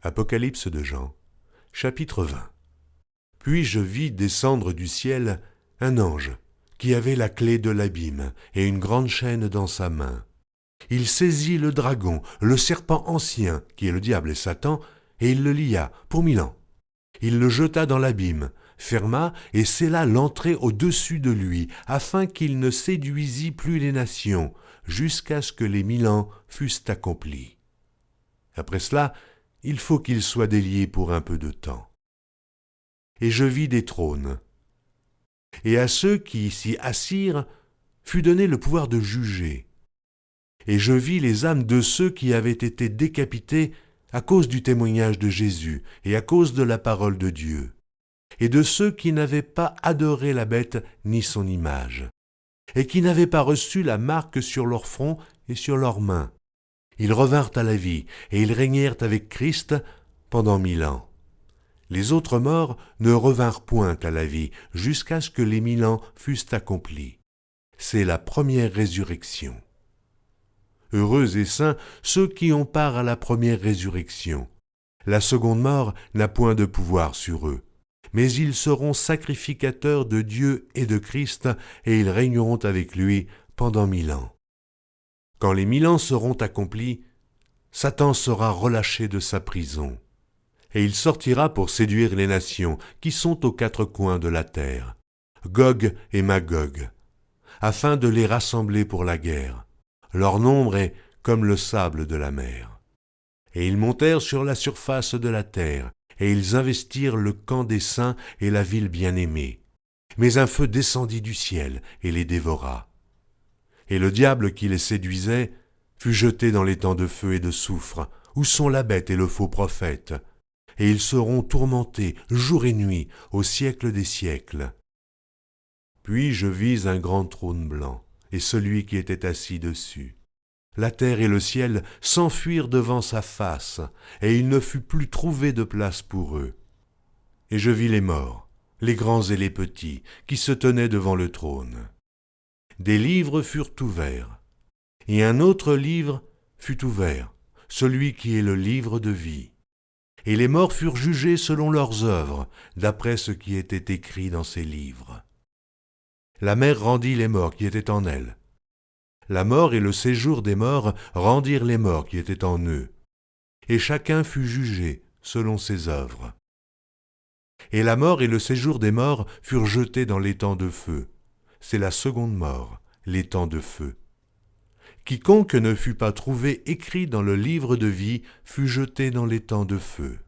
Apocalypse de Jean, chapitre 20. Puis je vis descendre du ciel un ange qui avait la clé de l'abîme et une grande chaîne dans sa main. Il saisit le dragon, le serpent ancien, qui est le diable et Satan, et il le lia pour 1000 ans. Il le jeta dans l'abîme, ferma et scella l'entrée au-dessus de lui, afin qu'il ne séduisît plus les nations, jusqu'à ce que les 1000 ans fussent accomplis. Après cela, il faut qu'il soit délié pour un peu de temps. Et je vis des trônes, et à ceux qui s'y assirent fut donné le pouvoir de juger. Et je vis les âmes de ceux qui avaient été décapités à cause du témoignage de Jésus et à cause de la parole de Dieu, et de ceux qui n'avaient pas adoré la bête ni son image, et qui n'avaient pas reçu la marque sur leur front et sur leurs mains. Ils revinrent à la vie, et ils régnèrent avec Christ pendant 1000 ans. Les autres morts ne revinrent point à la vie, jusqu'à ce que les 1000 ans fussent accomplis. C'est la première résurrection. Heureux et saints ceux qui ont part à la première résurrection. La seconde mort n'a point de pouvoir sur eux, mais ils seront sacrificateurs de Dieu et de Christ, et ils régneront avec lui pendant 1000 ans. Quand les 1000 ans seront accomplis, Satan sera relâché de sa prison, et il sortira pour séduire les nations qui sont aux 4 coins de la terre, Gog et Magog, afin de les rassembler pour la guerre. Leur nombre est comme le sable de la mer. Et ils montèrent sur la surface de la terre, et ils investirent le camp des saints et la ville bien-aimée. Mais un feu descendit du ciel et les dévora. Et le diable qui les séduisait fut jeté dans l'étang de feu et de soufre, où sont la bête et le faux prophète, et ils seront tourmentés jour et nuit au siècle des siècles. Puis je vis un grand trône blanc, et celui qui était assis dessus. La terre et le ciel s'enfuirent devant sa face, et il ne fut plus trouvé de place pour eux. Et je vis les morts, les grands et les petits, qui se tenaient devant le trône. Des livres furent ouverts, et un autre livre fut ouvert, celui qui est le livre de vie. Et les morts furent jugés selon leurs œuvres, d'après ce qui était écrit dans ces livres. La mer rendit les morts qui étaient en elle. La mort et le séjour des morts rendirent les morts qui étaient en eux. Et chacun fut jugé selon ses œuvres. Et la mort et le séjour des morts furent jetés dans l'étang de feu. C'est la seconde mort, l'étang de feu. Quiconque ne fut pas trouvé écrit dans le livre de vie fut jeté dans l'étang de feu.